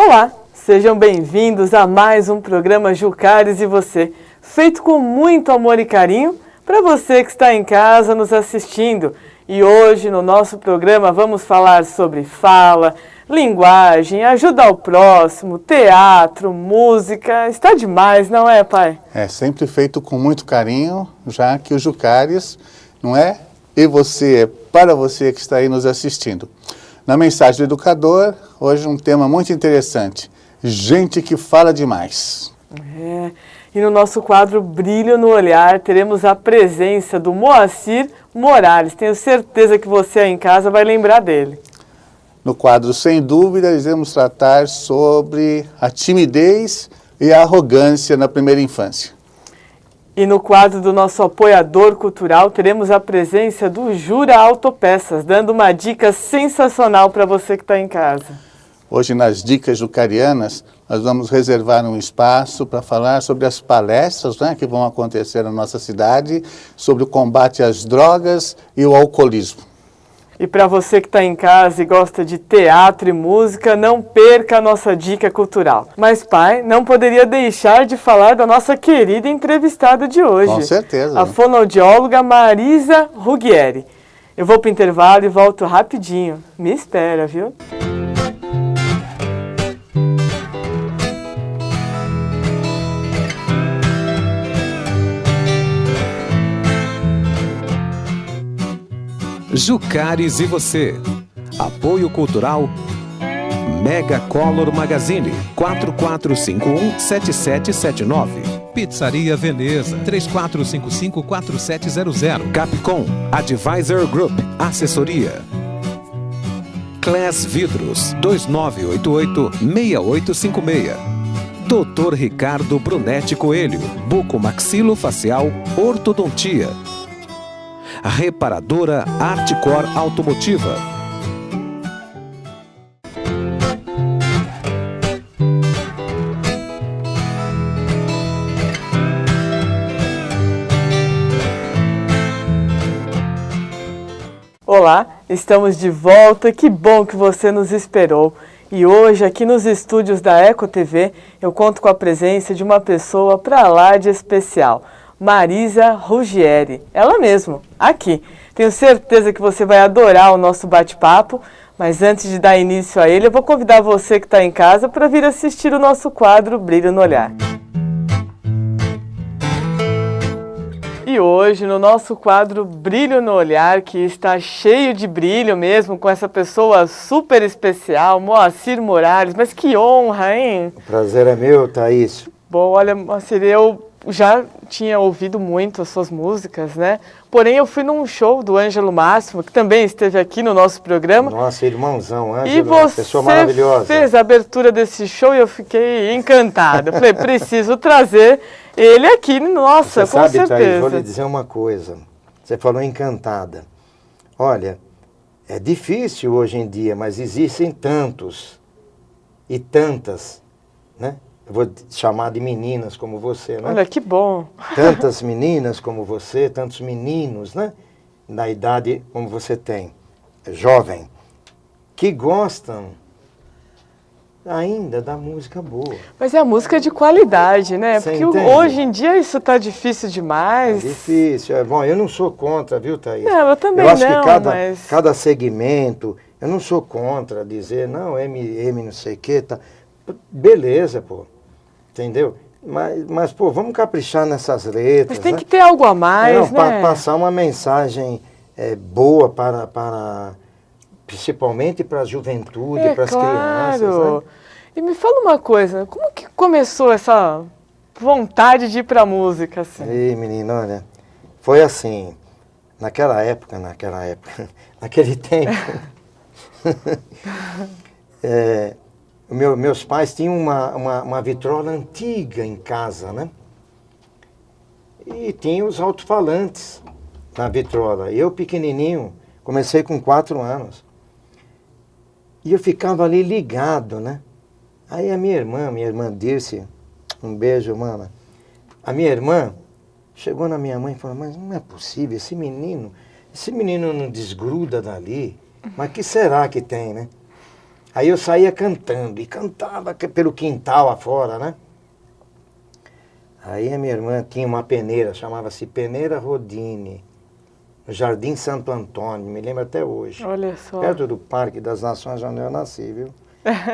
Olá, sejam bem-vindos a mais um programa Jucares e Você, feito com muito amor e carinho para você que está em casa nos assistindo. E hoje no nosso programa vamos falar sobre fala, linguagem, ajuda ao próximo, teatro, música. Está demais, não é, pai? É sempre feito com muito carinho, já que o Jucares, não é? E você, é para você que está aí nos assistindo. Na mensagem do educador, hoje um tema muito interessante. Gente que fala demais. E no nosso quadro Brilho no Olhar, teremos a presença do Moacir Morales. Tenho certeza que você aí em casa vai lembrar dele. No quadro Sem Dúvida, iremos tratar sobre a timidez e a arrogância na primeira infância. E no quadro do nosso apoiador cultural, teremos a presença do Jura Autopeças, dando uma dica sensacional para você que está em casa. Hoje, nas Dicas Jucarianas, nós vamos reservar um espaço para falar sobre as palestras, né, que vão acontecer na nossa cidade, sobre o combate às drogas e o alcoolismo. E para você que está em casa e gosta de teatro e música, não perca a nossa dica cultural. Mas, pai, não poderia deixar de falar da nossa querida entrevistada de hoje. Com certeza. A fonoaudióloga Marisa Ruggieri. Eu vou para o intervalo e volto rapidinho. Me espera, viu? Jucares e Você. Apoio Cultural Mega Color Magazine 4451-7779. Pizzaria Veneza 3455-4700. Capcom Advisor Group Assessoria. Class Vidros 2988-6856. Dr. Ricardo Brunetti Coelho, bucomaxilofacial, ortodontia. Reparadora Articor Automotiva. Olá, estamos de volta, que bom que você nos esperou. E hoje, aqui nos estúdios da Eco TV, eu conto com a presença de uma pessoa pra lá de especial. Marisa Ruggieri, ela mesma, aqui. Tenho certeza que você vai adorar o nosso bate-papo, mas antes de dar início a ele, eu vou convidar você que está em casa para vir assistir o nosso quadro Brilho no Olhar. E hoje, no nosso quadro Brilho no Olhar, que está cheio de brilho mesmo, com essa pessoa super especial, Moacir Morales, mas que honra, hein? O prazer é meu, Thaís. Bom, olha, Moacir, eu já tinha ouvido muito as suas músicas, né? Porém, eu fui num show do Ângelo Máximo, que também esteve aqui no nosso programa. Nossa, irmãozão, Ângelo, e você pessoa maravilhosa. Fez a abertura desse show e eu fiquei encantada. Eu falei, preciso trazer ele aqui, nossa, você com sabe, certeza. Thaís, vou lhe dizer uma coisa. Você falou encantada. Olha, é difícil hoje em dia, mas existem tantos e tantas, né? Eu vou chamar de meninas como você, né? Olha, que bom. Tantas meninas como você, tantos meninos, né? Na idade como você tem, jovem, que gostam ainda da música boa. Mas é a música de qualidade, né? Você Porque entende? hoje em dia isso tá difícil demais. É difícil. É bom, eu não sou contra, viu, Thaís? Não, eu também eu acho não, que mas... cada segmento, eu não sou contra dizer, não, M não sei o que, tá. Beleza, pô. Entendeu? Mas, pô, vamos caprichar nessas letras. Mas tem né? que ter algo a mais, não, né? Para passar uma mensagem boa para principalmente para a juventude, para as crianças. Né? E me fala uma coisa, como que começou essa vontade de ir para a música? Assim? Ei, menino, olha, foi assim, naquela época, naquele tempo, meus pais tinham uma vitrola antiga em casa, né? E tinha os alto-falantes na vitrola. Eu, pequenininho, comecei com 4 anos. E eu ficava ali ligado, né? Aí a minha irmã Dirce, um beijo, mama. A minha irmã chegou na minha mãe e falou, mas não é possível, esse menino não desgruda dali. Mas que será que tem, né? Aí eu saía cantando, e cantava pelo quintal afora, né? Aí a minha irmã tinha uma peneira, chamava-se Peneira Rodine, no Jardim Santo Antônio, me lembro até hoje. Olha só. Perto do Parque das Nações, onde eu nasci, viu?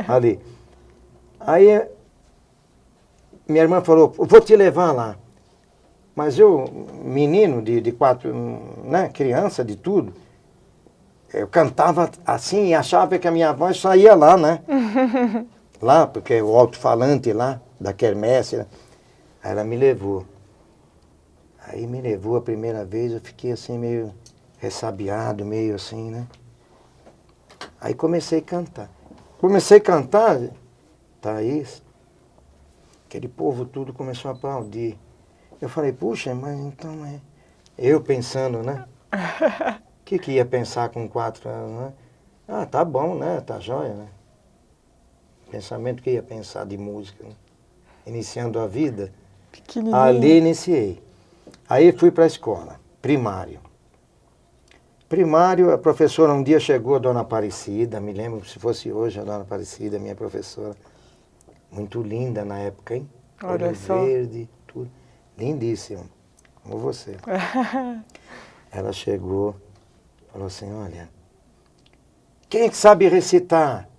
Ali. Aí minha irmã falou, vou te levar lá. Mas eu, menino de 4, né, criança de tudo, eu cantava assim e achava que a minha voz saía lá, né? Lá, porque o alto-falante lá, da quermesse, né? Aí ela me levou. Aí me levou a primeira vez, eu fiquei assim meio ressabiado, meio assim, né? Aí comecei a cantar. Comecei a cantar, Thaís, aquele povo tudo começou a aplaudir. Eu falei, puxa, mas então é... Eu pensando, né? O que ia pensar com 4 anos, né? Ah, tá bom, né? Tá jóia, né? Pensamento que ia pensar de música, né? Iniciando a vida. Ali iniciei. Aí fui para a escola, primário. Primário, a professora um dia chegou, a dona Aparecida, me lembro, se fosse hoje, a dona Aparecida, minha professora. Muito linda na época, hein? Olha Olho só. verde, tudo. Lindíssima, como você. Ela chegou, falou assim, olha, quem sabe recitar?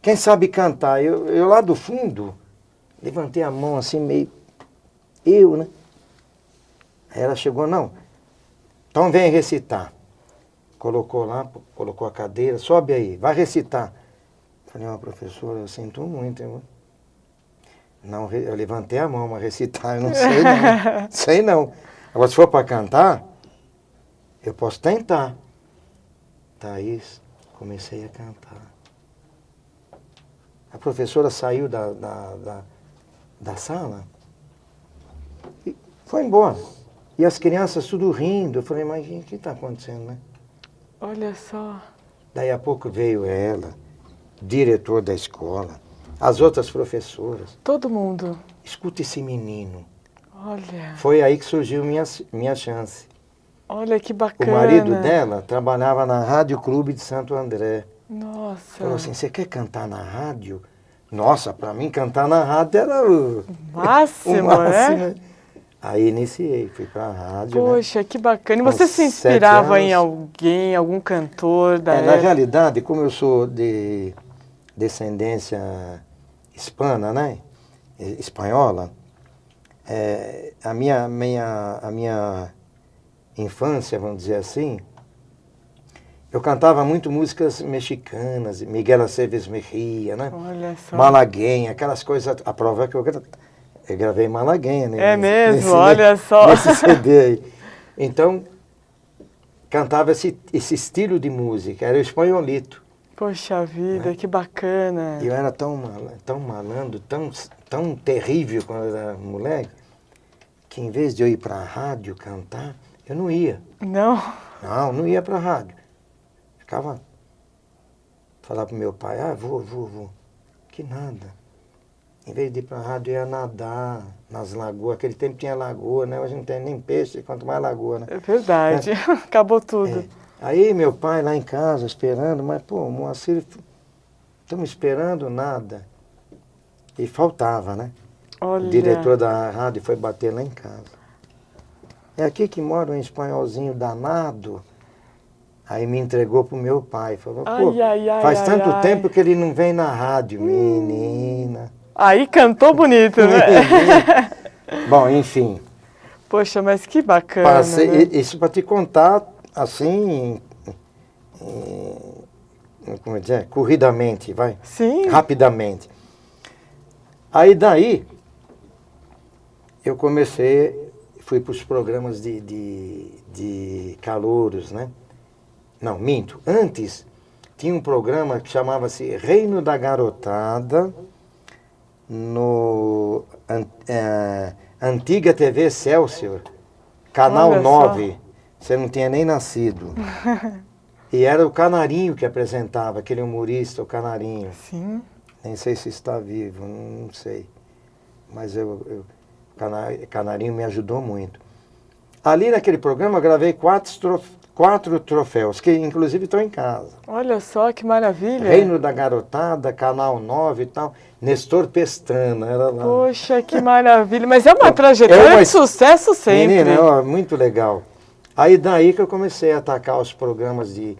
Quem sabe cantar? Eu lá do fundo, levantei a mão assim, meio... Eu, né? Aí ela chegou, não, então vem recitar. Colocou lá, colocou a cadeira, sobe aí, vai recitar. Falei, professora, eu sinto muito, hein? Não, eu levantei a mão, mas recitar eu não sei não. Sei não. Agora, se for para cantar, eu posso tentar. Thaís, comecei a cantar. A professora saiu da sala e foi embora. E as crianças tudo rindo. Eu falei, mas o que está acontecendo, né? Olha só. Daí a pouco veio ela, diretor da escola, as outras professoras. Todo mundo. Escuta esse menino. Olha. Foi aí que surgiu minha chance. Olha que bacana. O marido dela trabalhava na Rádio Clube de Santo André. Nossa. Falou assim, você quer cantar na rádio? Nossa, para mim cantar na rádio era o máximo, o máximo, né? Aí iniciei, fui para a rádio. Poxa, né? que bacana. E Com você se 7 inspirava em anos. alguém, algum cantor da Na época? realidade, como eu sou de descendência hispana, né? Espanhola, a minha infância, vamos dizer assim, eu cantava muito músicas mexicanas, Miguel Aceves Mejia, né? Olha só. Malagueña, aquelas coisas. A prova é que eu gravei Malagueña, né? É mesmo? Olha só. Nesse CD aí. Então, cantava esse estilo de música, era o espanholito. Poxa vida, que bacana. Eu era tão malandro, tão terrível quando eu era moleque, que em vez de eu ir para a rádio cantar, eu não ia. Não? Não ia para a rádio. Ficava, falava pro meu pai, vou. Que nada. Em vez de ir para a rádio, eu ia nadar nas lagoas. Aquele tempo tinha lagoa, né? Hoje não tem nem peixe, quanto mais lagoa, né? É verdade, acabou tudo. Aí meu pai lá em casa esperando, mas pô, Moacir, estamos esperando nada. E faltava, né? Olha. O diretor da rádio foi bater lá em casa. É aqui que mora um espanholzinho danado. Aí me entregou pro meu pai. Falou, pô, faz tanto tempo que ele não vem na rádio, menina. Aí cantou bonito, né? Bom, enfim. Poxa, mas que bacana, né? Isso para te contar, assim, como dizer, corridamente, vai? Sim. Rapidamente. Aí daí, eu fui para os programas de calouros, né? Não, minto. Antes, tinha um programa que chamava-se Reino da Garotada, no antiga TV Excelsior, Canal Olha 9. só. Você não tinha nem nascido. E era o Canarinho que apresentava, aquele humorista, o Canarinho. Sim. Nem sei se está vivo, não sei. Mas o Canarinho me ajudou muito. Ali naquele programa eu gravei 4 troféus, que inclusive estão em casa. Olha só que maravilha. Reino da Garotada, Canal 9 e tal. Nestor Pestana, era lá. Poxa, que maravilha. Mas é uma trajetória de sucesso sempre. Menina, ó, muito legal. Aí daí que eu comecei a atacar os programas de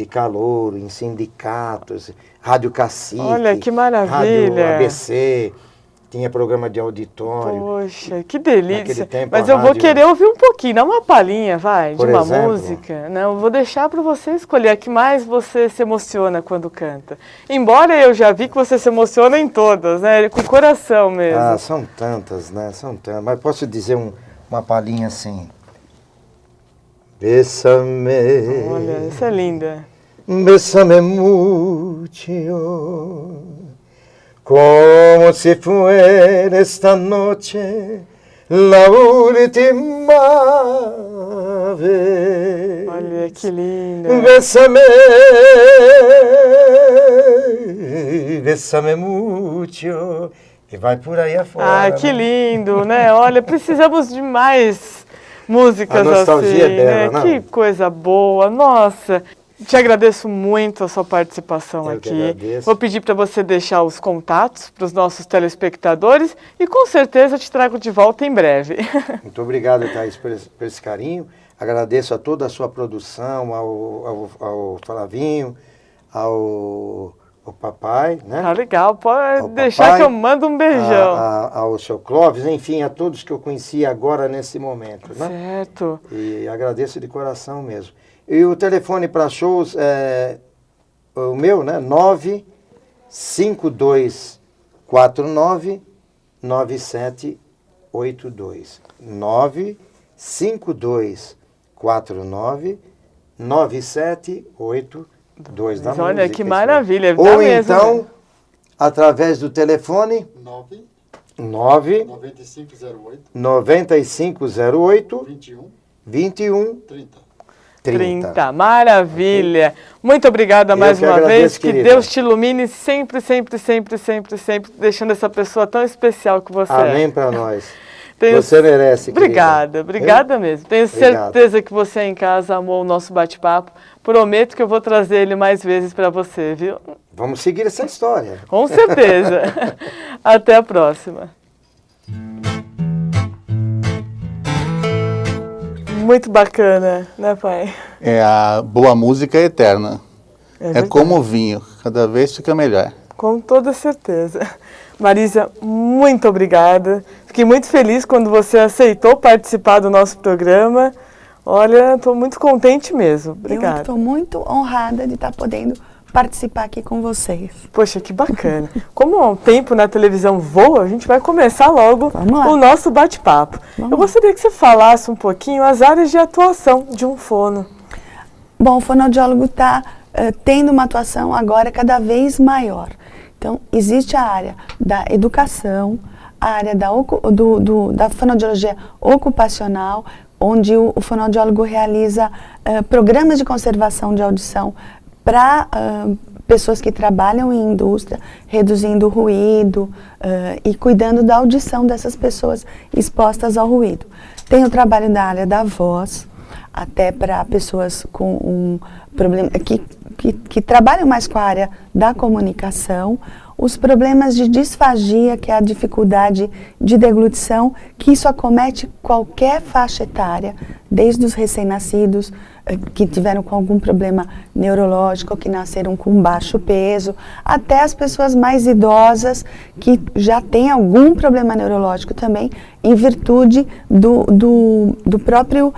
calouro, em sindicatos, Rádio Cacique. Olha, que maravilha. Rádio ABC, tinha programa de auditório. Poxa, que delícia. Tempo, mas eu vou querer ouvir um pouquinho, dá uma palhinha, vai, de uma música. Não, eu vou deixar para você escolher a que mais você se emociona quando canta. Embora eu já vi que você se emociona em todas, né? Com o coração mesmo. Ah, são tantas, né? São tantas. Mas posso dizer uma palhinha assim. Bésame. Olha, essa é linda. Bésame mucho, como si fuera esta noche la última vez. Olha, que linda. Bésame, bésame mucho. E vai por aí afora. Ah, que lindo, né? Olha, precisamos de mais músicas a nostalgia assim, é bela, né? não? Que coisa boa, nossa. Te agradeço muito a sua participação Eu que aqui. agradeço. Vou pedir para você deixar os contatos para os nossos telespectadores e com certeza te trago de volta em breve. Muito obrigado, Thaís, por esse carinho. Agradeço a toda a sua produção, ao Flavinho, ao papai, né? Tá legal, pode Ao deixar papai, que eu mando um beijão. Ao seu Clóvis, enfim, a todos que eu conheci agora nesse momento, né? Certo. E agradeço de coração mesmo. E o telefone para shows é o meu, né? 95249 9782. 95249 9782. Mas olha que maravilha. Ou mesmo, então, né? através do telefone 9508 21 30. Maravilha. Muito obrigada mais uma vez. Que querida. Deus te ilumine sempre, sempre, sempre, sempre, sempre, deixando essa pessoa tão especial que você é. Amém para nós. Tenho... Você merece, Obrigada, obrigada mesmo. Tenho certeza que você em casa amou o nosso bate-papo. Prometo que eu vou trazer ele mais vezes para você, viu? Vamos seguir essa história. Com certeza. Até a próxima. Muito bacana, né, pai? A boa música é eterna. É como o vinho, cada vez fica melhor. Com toda certeza. Marisa, muito obrigada. Fiquei muito feliz quando você aceitou participar do nosso programa. Olha, estou muito contente mesmo. Obrigada. Eu estou muito honrada de estar podendo participar aqui com vocês. Poxa, que bacana. Como o tempo na televisão voa, a gente vai começar logo o nosso bate-papo. Eu gostaria que você falasse um pouquinho as áreas de atuação de um fono. Bom, o fonoaudiólogo está tendo uma atuação agora cada vez maior. Então, existe a área da educação, a área da fonoaudiologia ocupacional, onde o fonoaudiólogo realiza programas de conservação de audição para pessoas que trabalham em indústria, reduzindo o ruído e cuidando da audição dessas pessoas expostas ao ruído. Tem o trabalho da área da voz, até para pessoas com um problema, que trabalham mais com a área da comunicação, os problemas de disfagia, que é a dificuldade de deglutição, que isso acomete qualquer faixa etária, desde os recém-nascidos, que tiveram com algum problema neurológico, ou que nasceram com baixo peso, até as pessoas mais idosas, que já têm algum problema neurológico também, em virtude do próprio,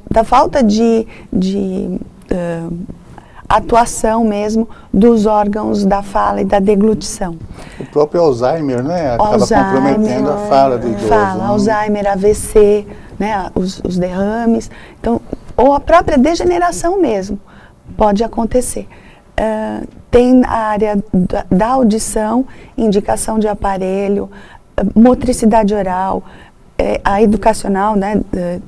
da falta de atuação mesmo dos órgãos da fala e da deglutição. O próprio Alzheimer, né? Acaba comprometendo a fala do idoso. Alzheimer, AVC, né? Os derrames. Então, ou a própria degeneração mesmo pode acontecer. Tem a área da audição, indicação de aparelho, motricidade oral, a educacional, né,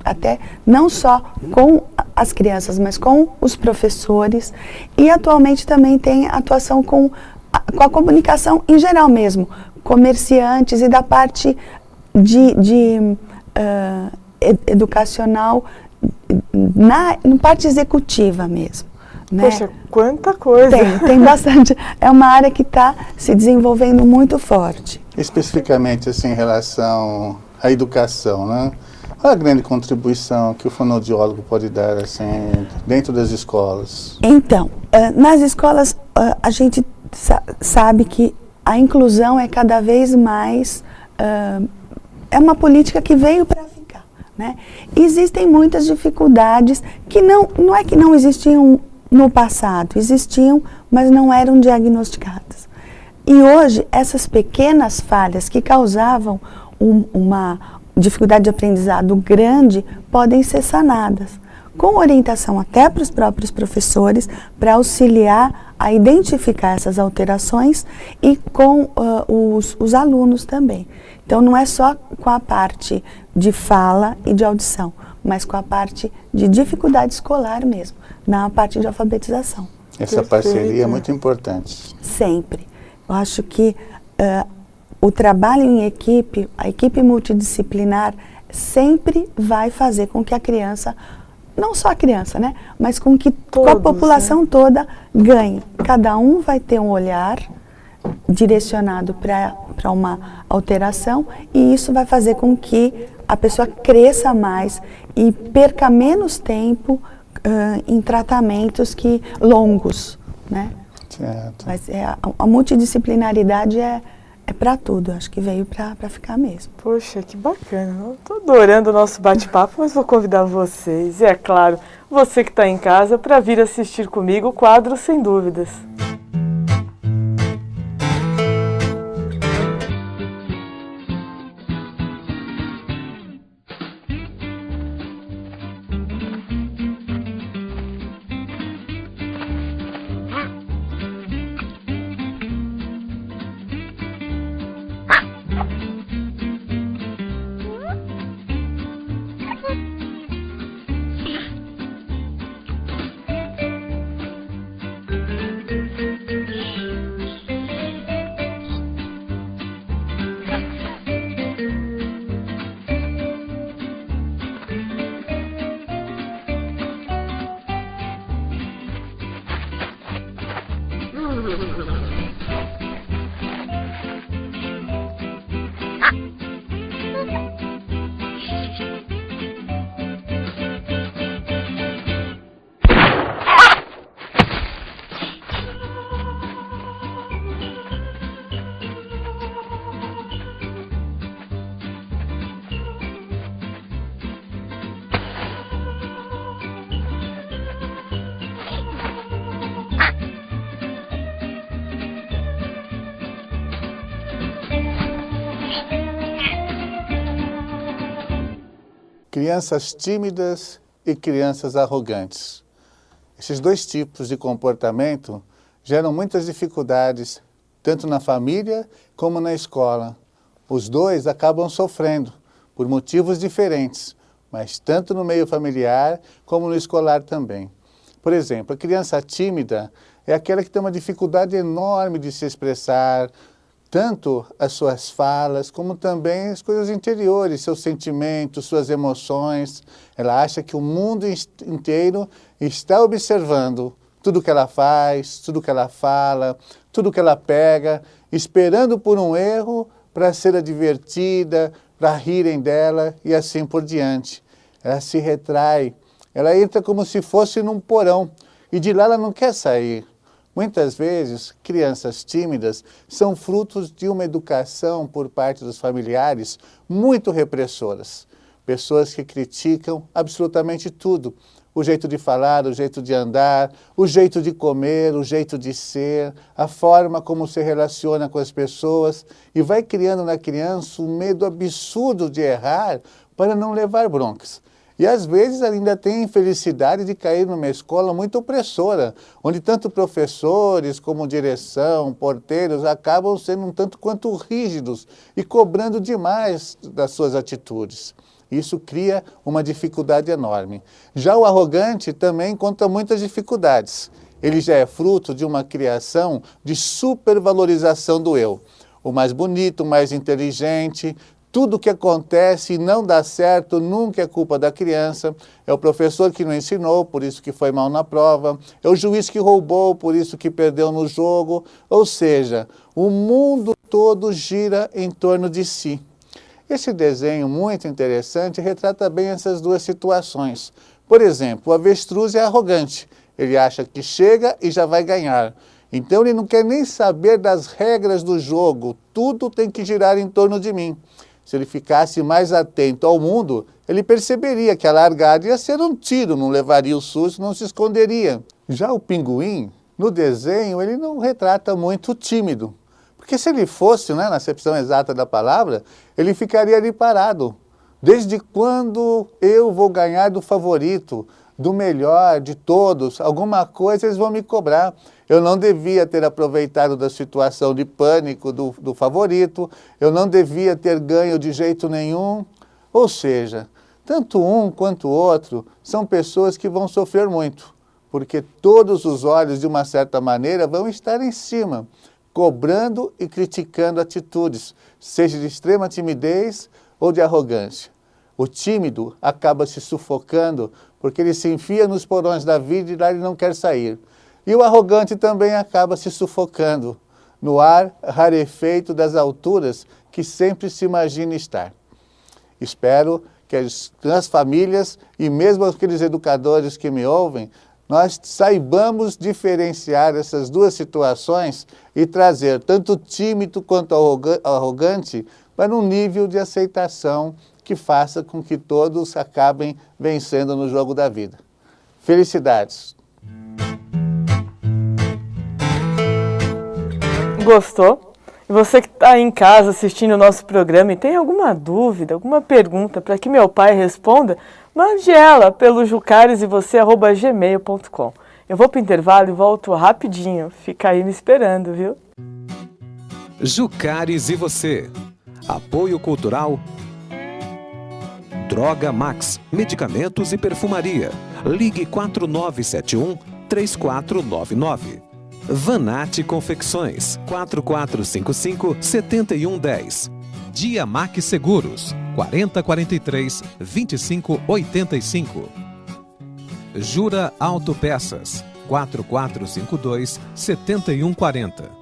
até não só com as crianças, mas com os professores, e atualmente também tem atuação com a comunicação em geral mesmo, comerciantes e da parte educacional na parte executiva mesmo. Né? Poxa, quanta coisa! Tem bastante. É uma área que está se desenvolvendo muito forte. Especificamente assim, em relação à educação, né? Qual a grande contribuição que o fonoaudiólogo pode dar assim, dentro das escolas? Então, nas escolas a gente sabe que a inclusão é cada vez mais... é uma política que veio para ficar. Né? Existem muitas dificuldades que não é que não existiam no passado, existiam, mas não eram diagnosticadas. E hoje, essas pequenas falhas que causavam uma dificuldade de aprendizado grande podem ser sanadas, com orientação até para os próprios professores, para auxiliar a identificar essas alterações e com os alunos também. Então, não é só com a parte de fala e de audição, mas com a parte de dificuldade escolar mesmo, na parte de alfabetização. Essa parceria é muito importante. Sempre. Eu acho que o trabalho em equipe, a equipe multidisciplinar, sempre vai fazer com que a criança, não só a criança, né, mas com que a população toda ganhe. Cada um vai ter um olhar direcionado para uma alteração e isso vai fazer com que a pessoa cresça mais e perca menos tempo em tratamentos longos, né? Certo. Mas a multidisciplinaridade é para tudo, acho que veio para ficar mesmo. Poxa, que bacana. Estou adorando o nosso bate-papo, mas vou convidar vocês, e é claro, você que está em casa, para vir assistir comigo o quadro Sem Dúvidas. Crianças tímidas e crianças arrogantes. Esses dois tipos de comportamento geram muitas dificuldades, tanto na família como na escola. Os dois acabam sofrendo, por motivos diferentes, mas tanto no meio familiar como no escolar também. Por exemplo, a criança tímida é aquela que tem uma dificuldade enorme de se expressar, tanto as suas falas, como também as coisas interiores, seus sentimentos, suas emoções. Ela acha que o mundo inteiro está observando tudo que ela faz, tudo que ela fala, tudo que ela pega, esperando por um erro para ser advertida, para rirem dela e assim por diante. Ela se retrai, ela entra como se fosse num porão e de lá ela não quer sair. Muitas vezes, crianças tímidas são frutos de uma educação por parte dos familiares muito repressoras. Pessoas que criticam absolutamente tudo. O jeito de falar, o jeito de andar, o jeito de comer, o jeito de ser, a forma como se relaciona com as pessoas e vai criando na criança um medo absurdo de errar para não levar broncas. E às vezes ainda tem a infelicidade de cair numa escola muito opressora, onde tanto professores como direção, porteiros acabam sendo um tanto quanto rígidos e cobrando demais das suas atitudes. Isso cria uma dificuldade enorme. Já o arrogante também encontra muitas dificuldades. Ele já é fruto de uma criação de supervalorização do eu. O mais bonito, o mais inteligente, tudo que acontece e não dá certo nunca é culpa da criança, é o professor que não ensinou, por isso que foi mal na prova, é o juiz que roubou, por isso que perdeu no jogo, ou seja, o mundo todo gira em torno de si. Esse desenho muito interessante retrata bem essas duas situações. Por exemplo, o avestruz é arrogante, ele acha que chega e já vai ganhar. Então ele não quer nem saber das regras do jogo, tudo tem que girar em torno de mim. Se ele ficasse mais atento ao mundo, ele perceberia que a largada ia ser um tiro, não levaria o susto, não se esconderia. Já o pinguim, no desenho, ele não retrata muito tímido. Porque se ele fosse, né, na acepção exata da palavra, ele ficaria ali parado. Desde quando eu vou ganhar do favorito, do melhor, de todos? Alguma coisa eles vão me cobrar. Eu não devia ter aproveitado da situação de pânico do favorito, eu não devia ter ganho de jeito nenhum. Ou seja, tanto um quanto o outro são pessoas que vão sofrer muito, porque todos os olhos, de uma certa maneira, vão estar em cima, cobrando e criticando atitudes, seja de extrema timidez ou de arrogância. O tímido acaba se sufocando porque ele se enfia nos porões da vida e lá ele não quer sair. E o arrogante também acaba se sufocando no ar rarefeito das alturas que sempre se imagina estar. Espero que as famílias e mesmo aqueles educadores que me ouvem, nós saibamos diferenciar essas duas situações e trazer tanto o tímido quanto o arrogante para um nível de aceitação que faça com que todos acabem vencendo no jogo da vida. Felicidades! Gostou? E você que está em casa assistindo o nosso programa e tem alguma dúvida, alguma pergunta para que meu pai responda, mande ela pelo jucaresevocê@gmail.com. Eu vou para o intervalo e volto rapidinho. Fica aí me esperando, viu? Jucares e Você. Apoio Cultural Droga Max, medicamentos e perfumaria. Ligue 4971-3499. Vanatti Confecções, 4455-7110. Diamac Seguros, 4043-2585. Jura Autopeças, 4452-7140.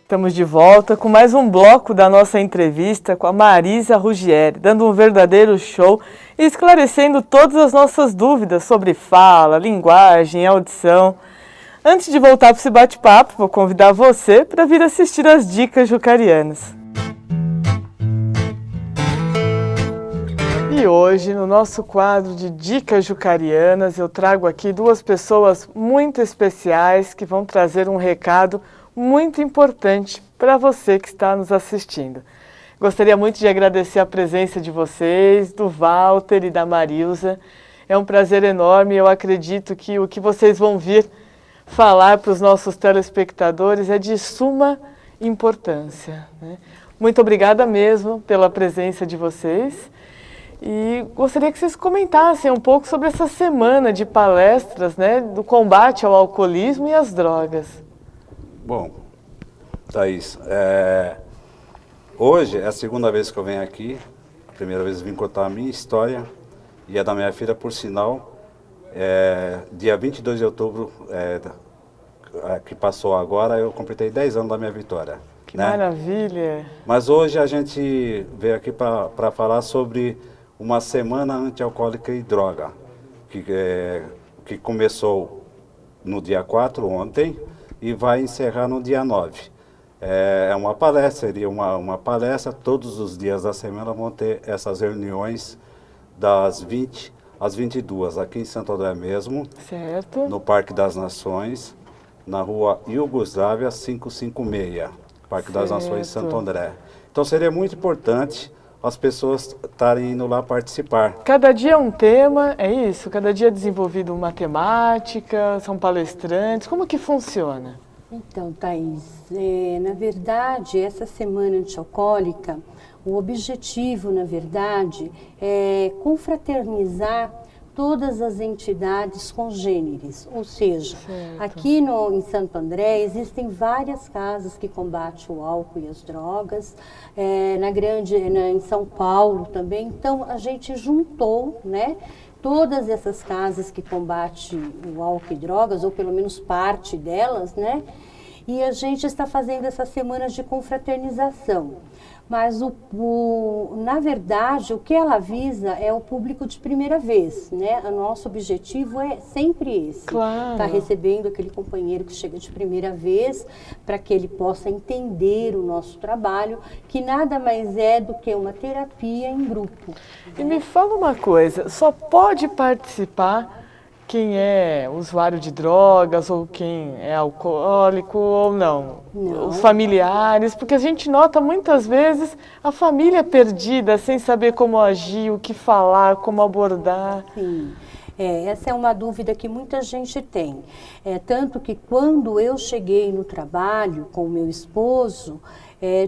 Estamos de volta com mais um bloco da nossa entrevista com a Marisa Ruggieri, dando um verdadeiro show e esclarecendo todas as nossas dúvidas sobre fala, linguagem, audição. Antes de voltar para esse bate-papo, vou convidar você para vir assistir as dicas jucarianas. E hoje, no nosso quadro de Dicas Jucarianas, eu trago aqui duas pessoas muito especiais que vão trazer um recado muito importante para você que está nos assistindo. Gostaria muito de agradecer a presença de vocês, do Walter e da Marilza. É um prazer enorme e eu acredito que o que vocês vão vir falar para os nossos telespectadores é de suma importância, né? Muito obrigada mesmo pela presença de vocês. E gostaria que vocês comentassem um pouco sobre essa semana de palestras, né, do combate ao alcoolismo e às drogas. Bom, Thaís, hoje é a segunda vez que eu venho aqui. A primeira vez eu vim contar a minha história e a da minha filha, por sinal. Dia 22 de outubro, que passou agora, eu completei 10 anos da minha vitória. Que né? maravilha! Mas hoje a gente veio aqui para falar sobre uma semana anti-alcoólica e droga, que começou no dia 4, ontem, e vai encerrar no dia 9. É uma palestra, seria uma palestra, todos os dias da semana vão ter essas reuniões das 20 às 22, aqui em Santo André mesmo, certo. No Parque das Nações, na rua Iugoslávia 556, Parque das Nações, Santo André. Então seria muito importante as pessoas estarem indo lá participar. Cada dia é um tema, é isso? Cada dia é desenvolvido uma temática, são palestrantes, como que funciona? Então, Thaís, na verdade, essa semana antialcoólica, o objetivo, na verdade, é confraternizar todas as entidades congêneres, ou seja, Certo. aqui em Santo André existem várias casas que combatem o álcool e as drogas, em São Paulo também, então a gente juntou, né, todas essas casas que combatem o álcool e drogas, ou pelo menos parte delas, né, e a gente está fazendo essas semanas de confraternização. Mas, na verdade, o que ela visa é o público de primeira vez, né? O nosso objetivo é sempre esse. Claro. Tá recebendo aquele companheiro que chega de primeira vez, para que ele possa entender o nosso trabalho, que nada mais é do que uma terapia em grupo. E me fala uma coisa, só pode participar quem é usuário de drogas ou quem é alcoólico ou não? Não. Os familiares, porque a gente nota muitas vezes a família perdida, sem saber como agir, o que falar, como abordar. Sim. Essa é uma dúvida que muita gente tem. Tanto que quando eu cheguei no trabalho com o meu esposo,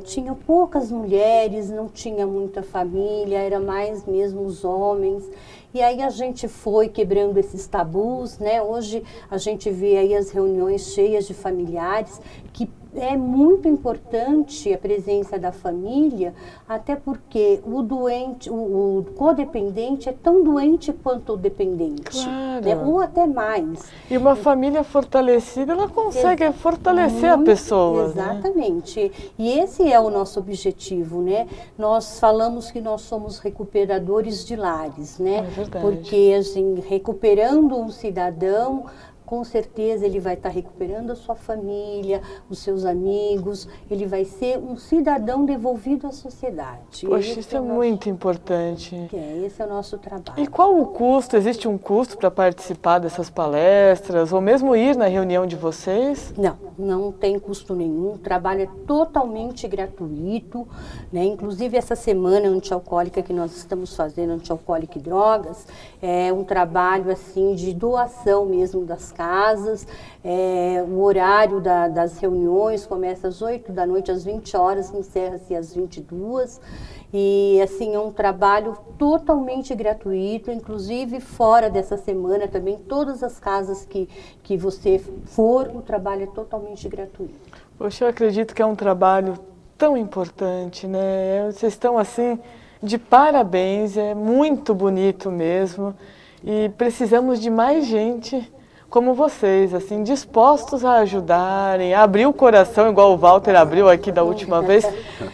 tinha poucas mulheres, não tinha muita família, era mais mesmo os homens. E aí a gente foi quebrando esses tabus, né? Hoje a gente vê aí as reuniões cheias de familiares, que é muito importante a presença da família, até porque o doente, o codependente é tão doente quanto o dependente, Claro. né? Ou até mais. E uma família fortalecida, ela consegue fortalecer a pessoa. Exatamente. Né? E esse é o nosso objetivo, né? Nós falamos que nós somos recuperadores de lares, né? É verdade. Porque, assim, recuperando um cidadão, com certeza ele vai estar recuperando a sua família, os seus amigos, ele vai ser um cidadão devolvido à sociedade. Poxa, isso é muito importante. Esse é o nosso trabalho. E qual o custo? Existe um custo para participar dessas palestras ou mesmo ir na reunião de vocês? Não, não tem custo nenhum, o trabalho é totalmente gratuito, né? Inclusive essa semana antialcoólica que nós estamos fazendo, antialcoólica e drogas, é um trabalho assim de doação mesmo das casas, o horário das reuniões começa às 8 da noite, às 20 horas, encerra-se às 22. E assim, é um trabalho totalmente gratuito, inclusive fora dessa semana também, todas as casas que você for, o trabalho é totalmente gratuito. Poxa, eu acredito que é um trabalho tão importante, né? Vocês estão assim de parabéns, é muito bonito mesmo e precisamos de mais gente como vocês, assim, dispostos a ajudarem, a abrir o coração, igual o Walter abriu aqui da última vez,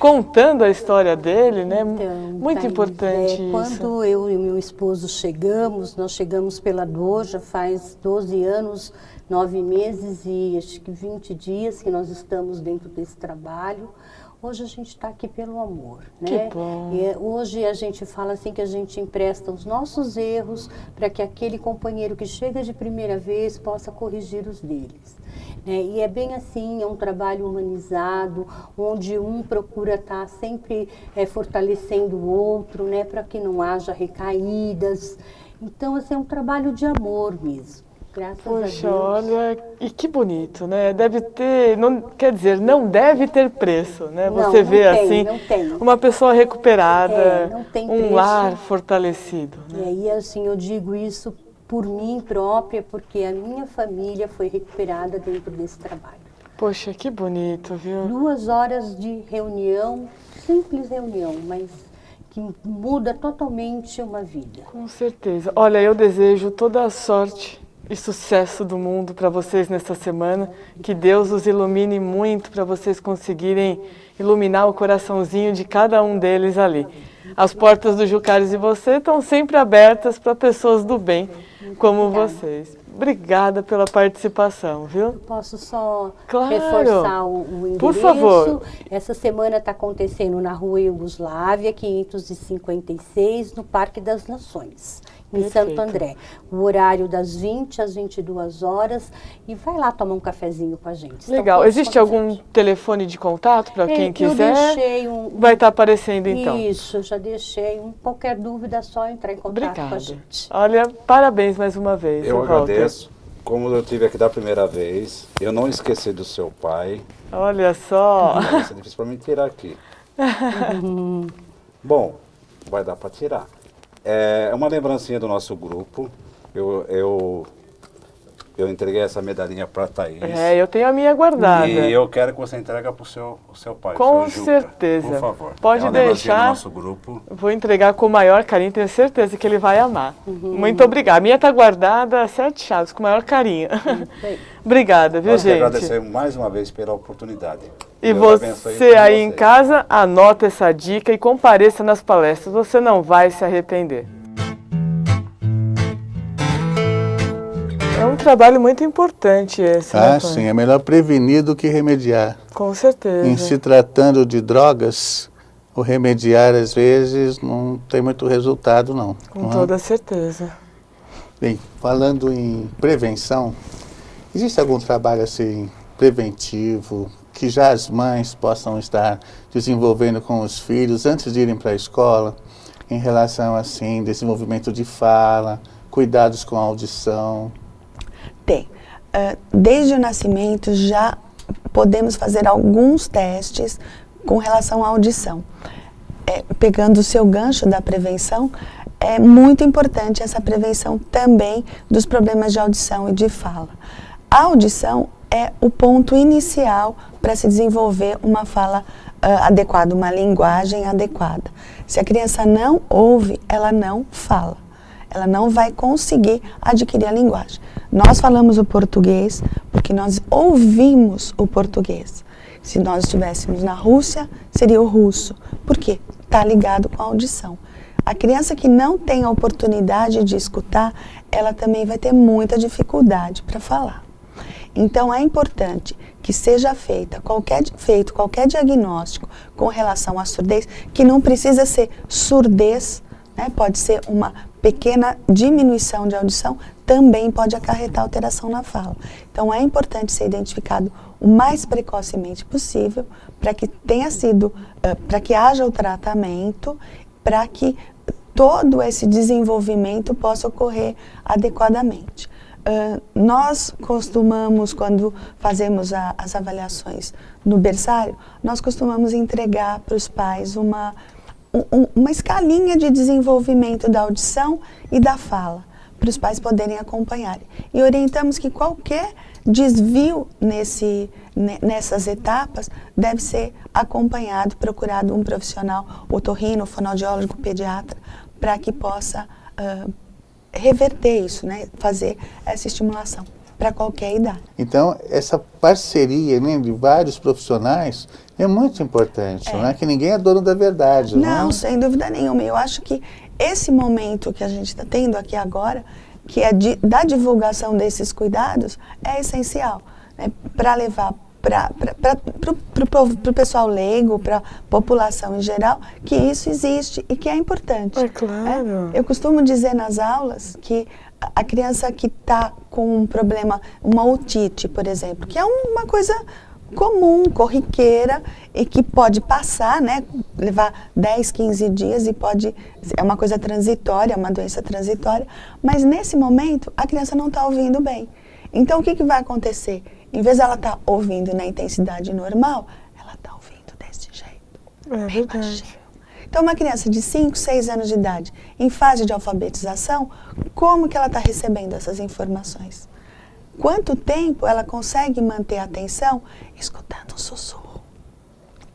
contando a história dele, né? Então, muito Thaís, importante isso. Quando eu e meu esposo chegamos, nós chegamos pela dor, já faz 12 anos, 9 meses e acho que 20 dias que nós estamos dentro desse trabalho. Hoje a gente está aqui pelo amor, né? Que bom. Hoje a gente fala assim que a gente empresta os nossos erros para que aquele companheiro que chega de primeira vez possa corrigir os deles. Né? E é bem assim, é um trabalho humanizado, onde um procura estar sempre fortalecendo o outro, né? Para que não haja recaídas. Então, assim, é um trabalho de amor mesmo. Graças a Poxa, Deus. olha, e que bonito, né? Deve ter, não, quer dizer, não deve ter preço, né? Não, Você não vê tem, assim, não tem. uma pessoa recuperada, Não tem um preço. lar fortalecido. E Né? aí, assim, eu digo isso por mim própria, porque a minha família foi recuperada dentro desse trabalho. Poxa, que bonito, viu? 2 horas de reunião, simples reunião, mas que muda totalmente uma vida. Com certeza. Olha, eu desejo toda a sorte e sucesso do mundo para vocês nesta semana. Que Deus os ilumine muito para vocês conseguirem iluminar o coraçãozinho de cada um deles ali. As portas do Jucares e você estão sempre abertas para pessoas do bem como vocês. Obrigada pela participação, viu? Posso só Claro. reforçar o endereço? Por favor. Essa semana está acontecendo na Rua Iugoslávia, 556, no Parque das Nações, em Perfeito. Santo André. O horário das 20 às 22 horas. E vai lá tomar um cafezinho com a gente. Estão Legal. todos Existe algum convidados. telefone de contato para quem quiser? Eu deixei Vai estar aparecendo então. Isso, eu já deixei. Qualquer dúvida é só entrar em contato com a Obrigada. gente. Olha, parabéns mais uma vez. Eu Walter. agradeço. Como eu tive aqui da primeira vez, eu não esqueci do seu pai. Olha só. Isso é difícil para mim tirar aqui. Bom, vai dar para tirar. É uma lembrancinha do nosso grupo. Eu entreguei essa medalhinha para a Thaís. Eu tenho a minha guardada. E eu quero que você entregue para o seu pai. Com seu Juca, certeza. por favor. Pode é uma lembrancinha deixar. do nosso grupo. Vou entregar com o maior carinho, tenho certeza que ele vai amar. Muito obrigada. A minha está guardada 7 chaves, com o maior carinho. Obrigada, viu, Nós que gente? agradecemos mais uma vez pela oportunidade. E Deus abençoe você todos aí em vocês. casa, anota essa dica e compareça nas palestras. Você não vai se arrepender. É um trabalho muito importante esse, né, Tony? Sim, é melhor prevenir do que remediar. Com certeza. Em se tratando de drogas, o remediar às vezes não tem muito resultado, não. Com não é? toda certeza. Bem, falando em prevenção, existe algum trabalho assim preventivo que já as mães possam estar desenvolvendo com os filhos antes de irem para a escola, em relação assim, desenvolvimento de fala, cuidados com a audição? Tem. Desde o nascimento já podemos fazer alguns testes com relação à audição. Pegando o seu gancho da prevenção, é muito importante essa prevenção também dos problemas de audição e de fala. A audição é o ponto inicial para se desenvolver uma fala adequada, uma linguagem adequada. Se a criança não ouve, ela não fala. Ela não vai conseguir adquirir a linguagem. Nós falamos o português porque nós ouvimos o português. Se nós estivéssemos na Rússia, seria o russo. Por quê? Está ligado com a audição. A criança que não tem a oportunidade de escutar, ela também vai ter muita dificuldade para falar. Então é importante que seja feito qualquer diagnóstico com relação à surdez, que não precisa ser surdez, né? Pode ser uma pequena diminuição de audição, também pode acarretar alteração na fala. Então é importante ser identificado o mais precocemente possível para que tenha sido, para que haja o tratamento, para que todo esse desenvolvimento possa ocorrer adequadamente. Nós costumamos, quando fazemos as avaliações no berçário, nós costumamos entregar para os pais uma escalinha de desenvolvimento da audição e da fala, para os pais poderem acompanhar. E orientamos que qualquer desvio nessas etapas deve ser acompanhado, procurado um profissional, otorrino, fonoaudiólogo, pediatra, para que possa reverter isso, né? Fazer essa estimulação para qualquer idade. Então, essa parceria, né, de vários profissionais é muito importante, não é que ninguém é dono da verdade. Não, não é? sem dúvida nenhuma. Eu acho que esse momento que a gente está tendo aqui agora, que é da divulgação desses cuidados, é essencial, né, para levar para o pessoal leigo, para a população em geral, que isso existe e que é importante. É claro. Eu costumo dizer nas aulas que a criança que está com um problema, uma otite, por exemplo, que é uma coisa comum, corriqueira, e que pode passar, né, levar 10, 15 dias e é uma coisa transitória, uma doença transitória, mas nesse momento a criança não está ouvindo bem. Então o que vai acontecer? Em vez de ela estar ouvindo na intensidade normal, ela está ouvindo desse jeito. É verdade. Então, uma criança de 5, 6 anos de idade, em fase de alfabetização, como que ela está recebendo essas informações? Quanto tempo ela consegue manter a atenção escutando um sussurro?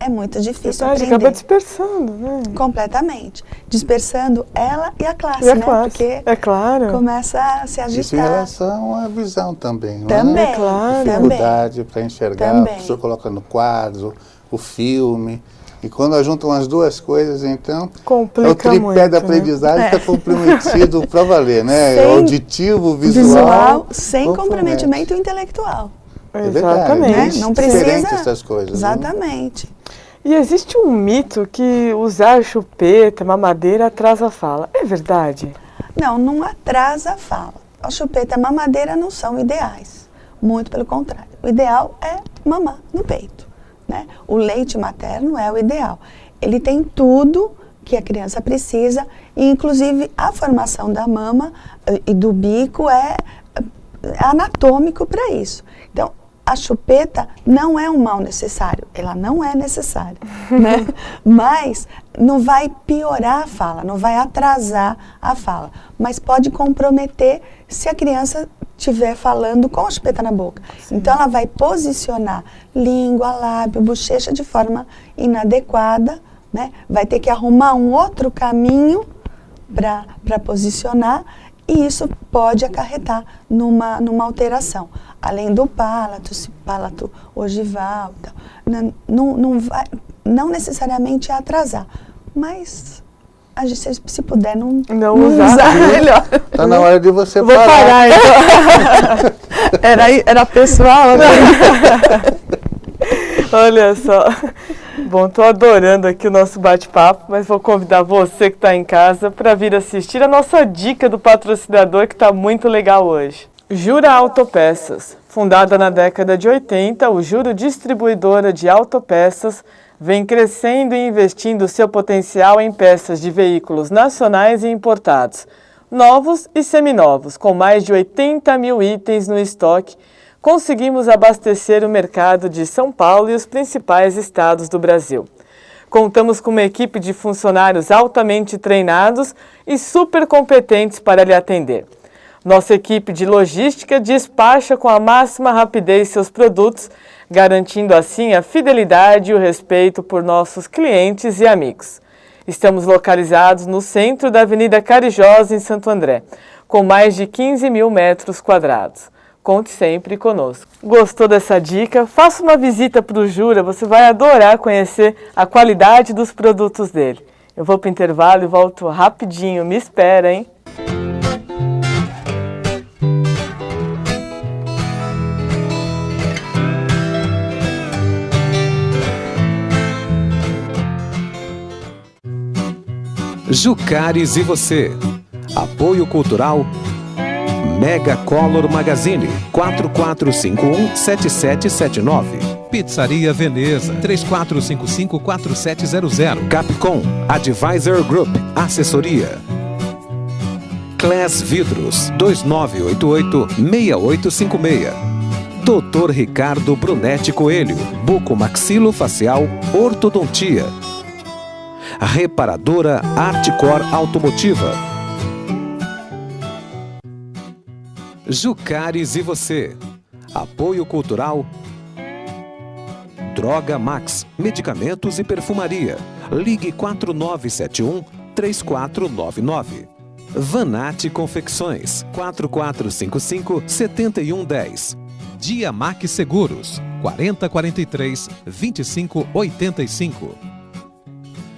É muito difícil aprender. Acaba dispersando, né? Completamente. Dispersando ela e a classe, E a né? classe, Porque é claro. começa a se agitar. Isso em relação à visão também, não Também, é? claro. Dificuldade para enxergar, Também. o professor coloca no quadro, o filme. E quando juntam as duas coisas, então, Complica é o tripé muito, da aprendizagem né? que é comprometido para valer, né? Sem Auditivo, visual, sem compromete. comprometimento intelectual. É verdade, Exatamente. Né? Não diferente precisa. essas coisas. Exatamente. E existe um mito que usar chupeta, mamadeira, atrasa a fala. É verdade? Não atrasa a fala. A chupeta e a mamadeira não são ideais, muito pelo contrário. O ideal é mamar no peito, né? O leite materno é o ideal. Ele tem tudo que a criança precisa, e inclusive a formação da mama e do bico é anatômico para isso. Então, a chupeta não é um mal necessário, ela não é necessária, né? Mas não vai piorar a fala, não vai atrasar a fala, mas pode comprometer se a criança estiver falando com a chupeta na boca. Sim. Então ela vai posicionar língua, lábio, bochecha de forma inadequada, né? Vai ter que arrumar um outro caminho para posicionar, e isso pode acarretar numa alteração. Além do palato, se palato ogival, não necessariamente atrasar, mas a gente, se puder não usar melhor. Está na hora de você parar. Vou parar, então. Era pessoal, né? Olha só. Bom, estou adorando aqui o nosso bate-papo, mas vou convidar você que está em casa para vir assistir a nossa dica do patrocinador, que está muito legal hoje. Jura Autopeças. Fundada na década de 80, o Jura Distribuidora de Autopeças vem crescendo e investindo seu potencial em peças de veículos nacionais e importados, novos e seminovos. Com mais de 80 mil itens no estoque, conseguimos abastecer o mercado de São Paulo e os principais estados do Brasil. Contamos com uma equipe de funcionários altamente treinados e super competentes para lhe atender. Nossa equipe de logística despacha com a máxima rapidez seus produtos, garantindo assim a fidelidade e o respeito por nossos clientes e amigos. Estamos localizados no centro da Avenida Carijosa, em Santo André, com mais de 15 mil metros quadrados. Conte sempre conosco. Gostou dessa dica? Faça uma visita para o Jura, você vai adorar conhecer a qualidade dos produtos dele. Eu vou para o intervalo e volto rapidinho, me espera, hein? Jucares e você. Apoio cultural Mega Color Magazine 4451-7779. Pizzaria Veneza 3455-4700. Capcom Advisor Group Assessoria. Class Vidros 2988-6856. Dr. Ricardo Brunetti Coelho, bucomaxilofacial, ortodontia. Reparadora Artcor Automotiva. Jucares e você. Apoio cultural Droga Max, medicamentos e perfumaria. Ligue 4971-3499. Vanatti Confecções 4455-7110. Diamac Seguros 4043-2585.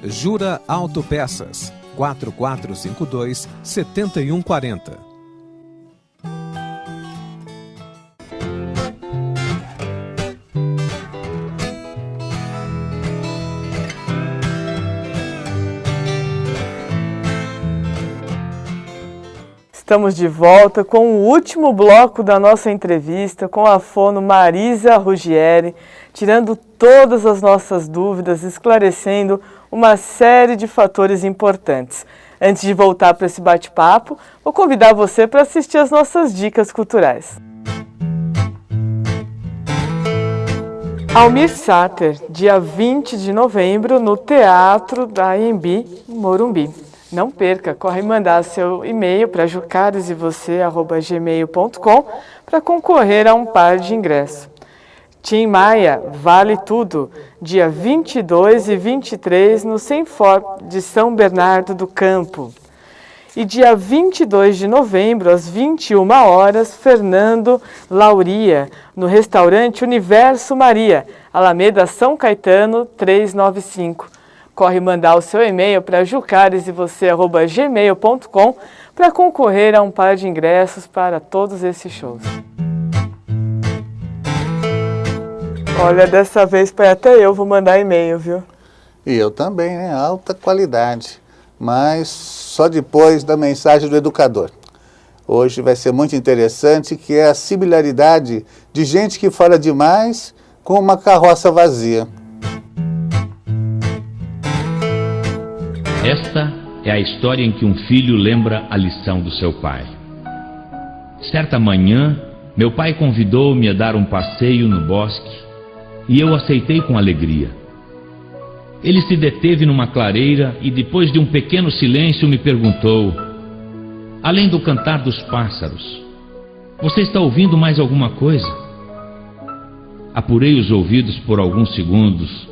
Jura Autopeças 4452-7140. Estamos de volta com o último bloco da nossa entrevista com a fono Marisa Ruggieri, tirando todas as nossas dúvidas, esclarecendo uma série de fatores importantes. Antes de voltar para esse bate-papo, vou convidar você para assistir as nossas dicas culturais. Almir Sater, dia 20 de novembro, no Teatro da Anhembi, em Morumbi. Não perca, corre mandar seu e-mail para jucaresevocê@gmail.com para concorrer a um par de ingressos. Tim Maia, Vale Tudo, dia 22 e 23 no Senfor de São Bernardo do Campo. E dia 22 de novembro, às 21 horas, Fernando Lauria, no restaurante Universo Maria, Alameda São Caetano 395. Corre mandar o seu e-mail para jucaresevocê@gmail.com para concorrer a um par de ingressos para todos esses shows. Olha, dessa vez até eu vou mandar e-mail, viu? E eu também, né? Alta qualidade. mas só depois da mensagem do educador. Hoje vai ser muito interessante, que é a similaridade de gente que fala demais com uma carroça vazia. Esta é a história em que um filho lembra a lição do seu pai. Certa manhã, meu pai convidou-me a dar um passeio no bosque e eu aceitei com alegria. Ele se deteve numa clareira e, depois de um pequeno silêncio, me perguntou: além do cantar dos pássaros, você está ouvindo mais alguma coisa? Apurei os ouvidos por alguns segundos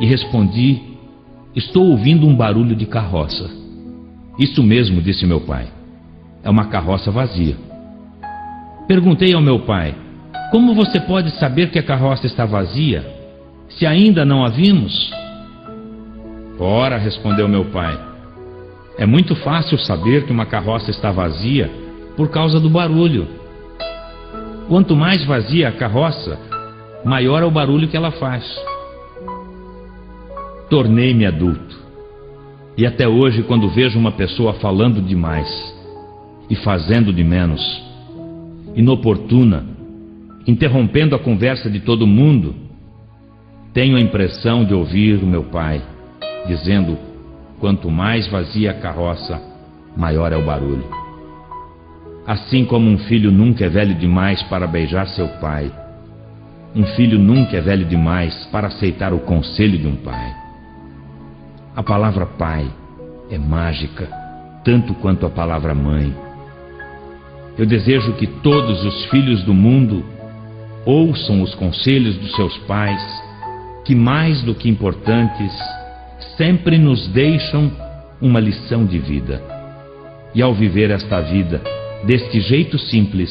e respondi: estou ouvindo um barulho de carroça. Isso mesmo, disse meu pai. É uma carroça vazia. Perguntei ao meu pai: como você pode saber que a carroça está vazia, se ainda não a vimos? Ora, respondeu meu pai, é muito fácil saber que uma carroça está vazia por causa do barulho. Quanto mais vazia a carroça, maior é o barulho que ela faz. Tornei-me adulto. E até hoje, quando vejo uma pessoa falando demais e fazendo de menos, inoportuna, interrompendo a conversa de todo mundo, tenho a impressão de ouvir o meu pai dizendo: quanto mais vazia a carroça, maior é o barulho. Assim como um filho nunca é velho demais para beijar seu pai, um filho nunca é velho demais para aceitar o conselho de um pai. A palavra pai é mágica, tanto quanto a palavra mãe. Eu desejo que todos os filhos do mundo ouçam os conselhos dos seus pais, que mais do que importantes, sempre nos deixam uma lição de vida. E ao viver esta vida deste jeito simples,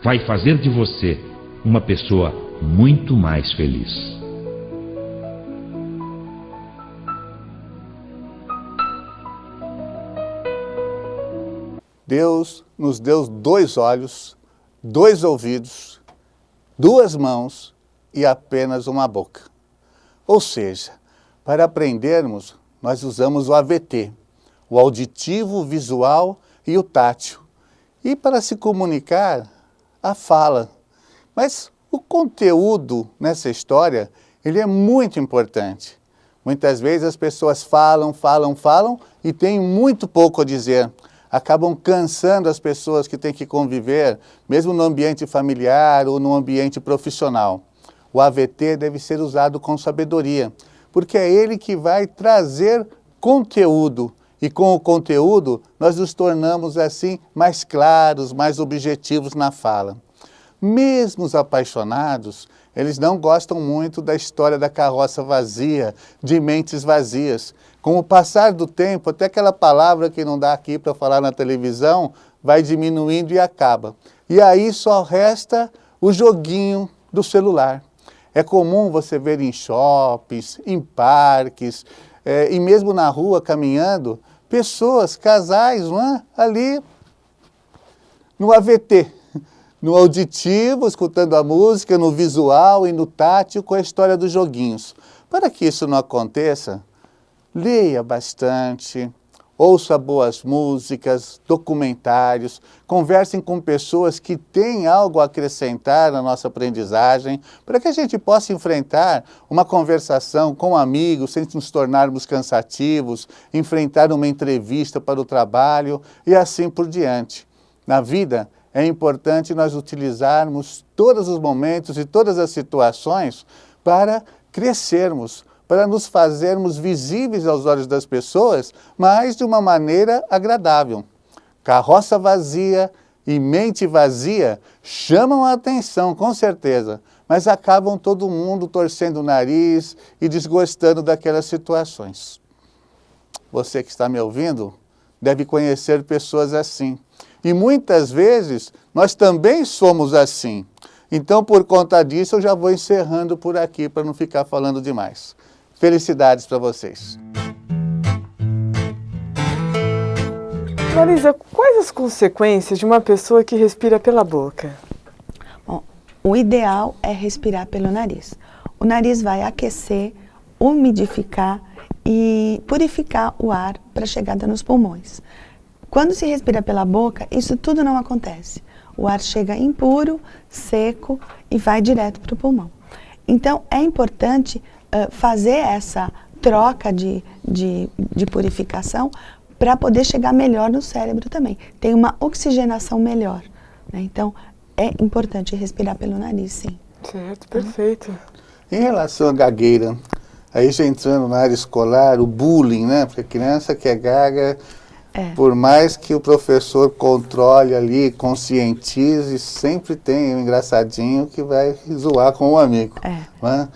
vai fazer de você uma pessoa muito mais feliz. Deus nos deu 2 olhos, 2 ouvidos, 2 mãos e apenas uma boca. Ou seja, para aprendermos, nós usamos o AVT, o auditivo, o visual e o tátil. E para se comunicar, a fala. Mas o conteúdo nessa história, ele é muito importante. Muitas vezes as pessoas falam e têm muito pouco a dizer. Acabam cansando as pessoas que têm que conviver, mesmo no ambiente familiar ou no ambiente profissional. O AVT deve ser usado com sabedoria, porque é ele que vai trazer conteúdo. E com o conteúdo, nós nos tornamos assim mais claros, mais objetivos na fala. Mesmo os apaixonados, eles não gostam muito da história da carroça vazia, de mentes vazias. Com o passar do tempo, até aquela palavra que não dá aqui para falar na televisão, vai diminuindo e acaba. E aí só resta o joguinho do celular. É comum você ver em shoppings, em parques, e mesmo na rua caminhando, pessoas, casais, não é? Ali no AVT, no auditivo, escutando a música, no visual e no tátil com a história dos joguinhos. Para que isso não aconteça, leia bastante, ouça boas músicas, documentários, conversem com pessoas que têm algo a acrescentar na nossa aprendizagem, para que a gente possa enfrentar uma conversação com amigos sem nos tornarmos cansativos, enfrentar uma entrevista para o trabalho e assim por diante. Na vida, é importante nós utilizarmos todos os momentos e todas as situações para crescermos, para nos fazermos visíveis aos olhos das pessoas, mas de uma maneira agradável. Carroça vazia e mente vazia chamam a atenção, com certeza, mas acabam todo mundo torcendo o nariz e desgostando daquelas situações. Você que está me ouvindo deve conhecer pessoas assim. E muitas vezes nós também somos assim. Então, por conta disso, eu já vou encerrando por aqui para não ficar falando demais. Felicidades para vocês. Marisa, quais as consequências de uma pessoa que respira pela boca? Bom, o ideal é respirar pelo nariz. O nariz vai aquecer, umidificar e purificar o ar para a chegada nos pulmões. Quando se respira pela boca, isso tudo não acontece. O ar chega impuro, seco e vai direto para o pulmão. Então, é importante fazer essa troca de purificação para poder chegar melhor no cérebro também. Tem uma oxigenação melhor, né? Então, é importante respirar pelo nariz, sim. Certo, perfeito. Em relação à gagueira, aí já entrando na área escolar, o bullying, né? Porque a criança que é gaga, por mais que o professor controle ali, conscientize, sempre tem um engraçadinho que vai zoar com um amigo. Né?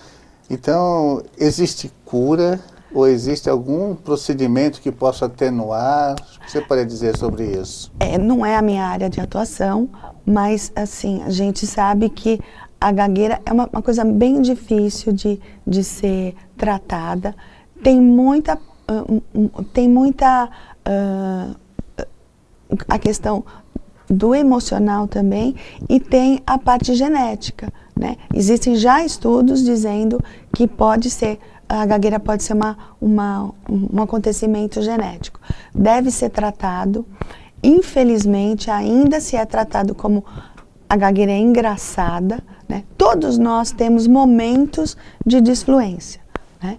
Então, existe cura ou existe algum procedimento que possa atenuar? O que você pode dizer sobre isso? Não é a minha área de atuação, mas assim, a gente sabe que a gagueira é uma coisa bem difícil de ser tratada. Tem muita a questão do emocional também, e tem a parte genética, né? Existem já estudos dizendo que a gagueira pode ser um acontecimento genético. Deve ser tratado. Infelizmente, ainda se é tratado como a gagueira é engraçada, né? Todos nós temos momentos de disfluência, né?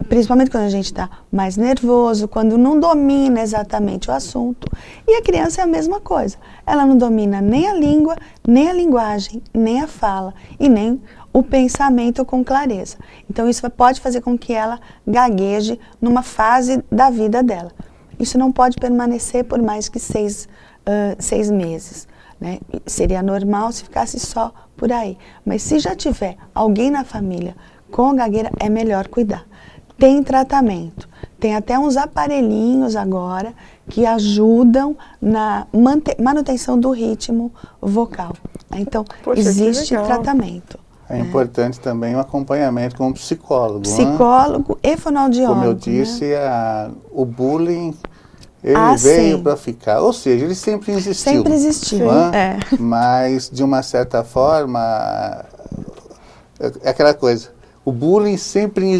Principalmente quando a gente está mais nervoso, quando não domina exatamente o assunto. E a criança é a mesma coisa. Ela não domina nem a língua, nem a linguagem, nem a fala e nem o pensamento com clareza. Então isso pode fazer com que ela gagueje numa fase da vida dela. Isso não pode permanecer por mais que 6 meses, né? Seria normal se ficasse só por aí. Mas se já tiver alguém na família com gagueira, é melhor cuidar. Tem tratamento. Tem até uns aparelhinhos agora que ajudam na manutenção do ritmo vocal. Então, existe tratamento. É importante também o acompanhamento com um psicólogo. Psicólogo e fonoaudiólogo. Como eu disse, o bullying, ele veio para ficar. Ou seja, ele sempre existiu. Sempre existiu. Mas, de uma certa forma, é aquela coisa. O bullying sempre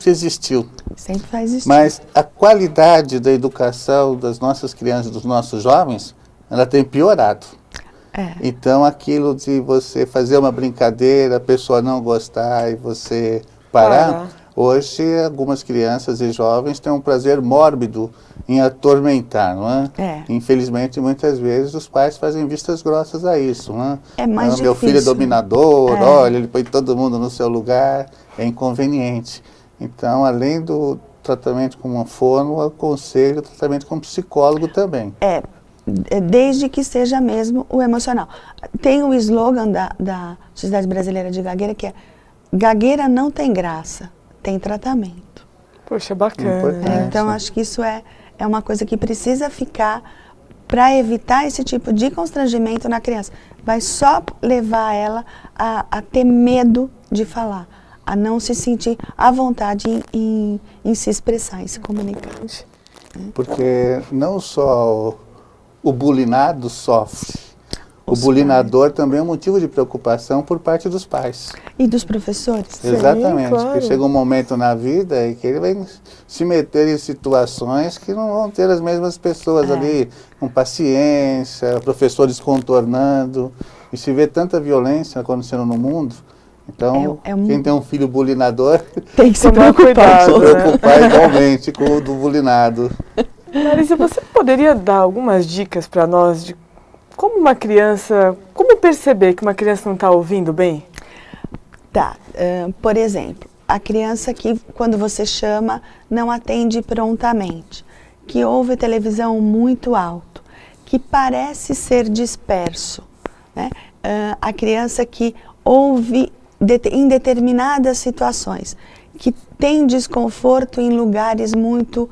existiu. Sempre vai existir. Mas a qualidade da educação das nossas crianças, dos nossos jovens, ela tem piorado. Então, aquilo de você fazer uma brincadeira, a pessoa não gostar e você parar, hoje algumas crianças e jovens têm um prazer mórbido em atormentar, não é? Infelizmente, muitas vezes os pais fazem vistas grossas a isso, não é? É mais difícil. Meu filho é dominador, olha, ele põe todo mundo no seu lugar, é inconveniente. Então, além do tratamento com uma fono, eu aconselho o tratamento com psicólogo também. Desde que seja mesmo o emocional. Tem o slogan da Sociedade Brasileira de Gagueira, que é: gagueira não tem graça, tem tratamento. Poxa, bacana. Então, acho que isso é uma coisa que precisa ficar para evitar esse tipo de constrangimento na criança. Vai só levar ela a ter medo de falar, a não se sentir à vontade em se expressar, em se comunicar. Porque não só o bulinado sofre, o bulinador também é um motivo de preocupação por parte dos pais. E dos professores. Exatamente, porque chega um momento na vida em que ele vai se meter em situações que não vão ter as mesmas pessoas ali com paciência, professores contornando, e se vê tanta violência acontecendo no mundo. Então, quem tem um filho bulinador tem que se preocupar, igualmente com o do bulinado. Marisa, você poderia dar algumas dicas para nós de como perceber que uma criança não está ouvindo bem? Por exemplo, a criança que, quando você chama, não atende prontamente, que ouve televisão muito alto, que parece ser disperso, né? A criança que ouve em determinadas situações, que tem desconforto em lugares muito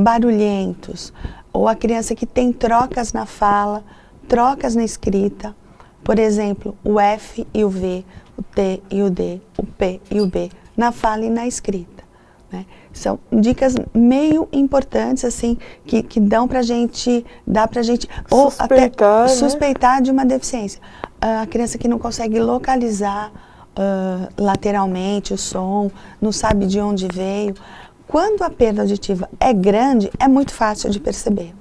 barulhentos, ou a criança que tem trocas na fala, trocas na escrita, por exemplo, o F e o V, o T e o D, o P e o B, na fala e na escrita, né? São dicas meio importantes, assim, que dá pra gente ou até suspeitar de uma deficiência. A criança que não consegue localizar lateralmente o som, não sabe de onde veio. Quando a perda auditiva é grande, é muito fácil de perceber,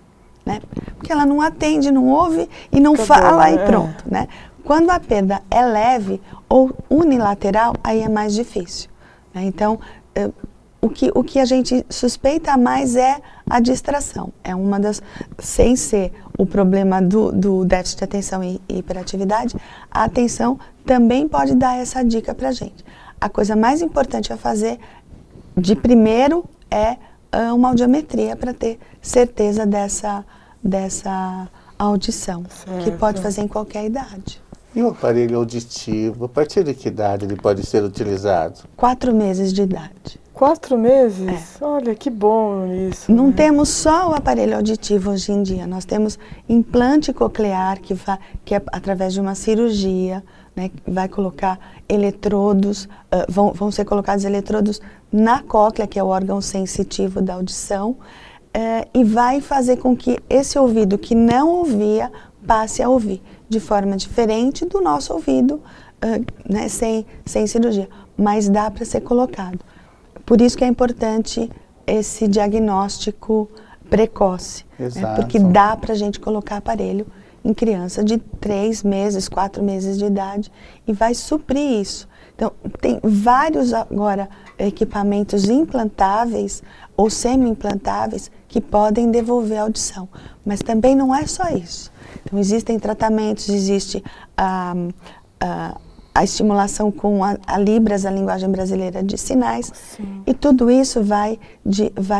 né? Porque ela não atende, não ouve e não fala e pronto, né? Quando a perda é leve ou unilateral, aí é mais difícil, né? Então, o que a gente suspeita mais é a distração. É uma das, sem ser o problema do déficit de atenção e hiperatividade, a atenção também pode dar essa dica pra gente. A coisa mais importante a fazer, de primeiro, é uma audiometria para ter certeza dessa audição, que pode fazer em qualquer idade. E o aparelho auditivo, a partir de que idade ele pode ser utilizado? 4 meses de idade. 4 meses? Olha, que bom isso. Não temos só o aparelho auditivo hoje em dia, nós temos implante coclear, que é através de uma cirurgia, né, vai colocar eletrodos, vão ser colocados eletrodos na cóclea, que é o órgão sensitivo da audição, e vai fazer com que esse ouvido que não ouvia passe a ouvir de forma diferente do nosso ouvido, né, sem cirurgia, mas dá para ser colocado. Por isso que é importante esse diagnóstico precoce, né, porque dá para a gente colocar aparelho em criança de 3 meses, 4 meses de idade e vai suprir isso. Então, tem vários agora equipamentos implantáveis ou semi-implantáveis que podem devolver a audição, mas também não é só isso. Então, existem tratamentos, existe a estimulação com a Libras, a linguagem brasileira de sinais. Sim. E tudo isso vai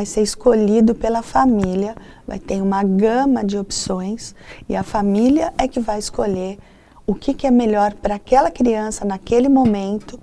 ser escolhido pela família, vai ter uma gama de opções e a família é que vai escolher o que é melhor para aquela criança naquele momento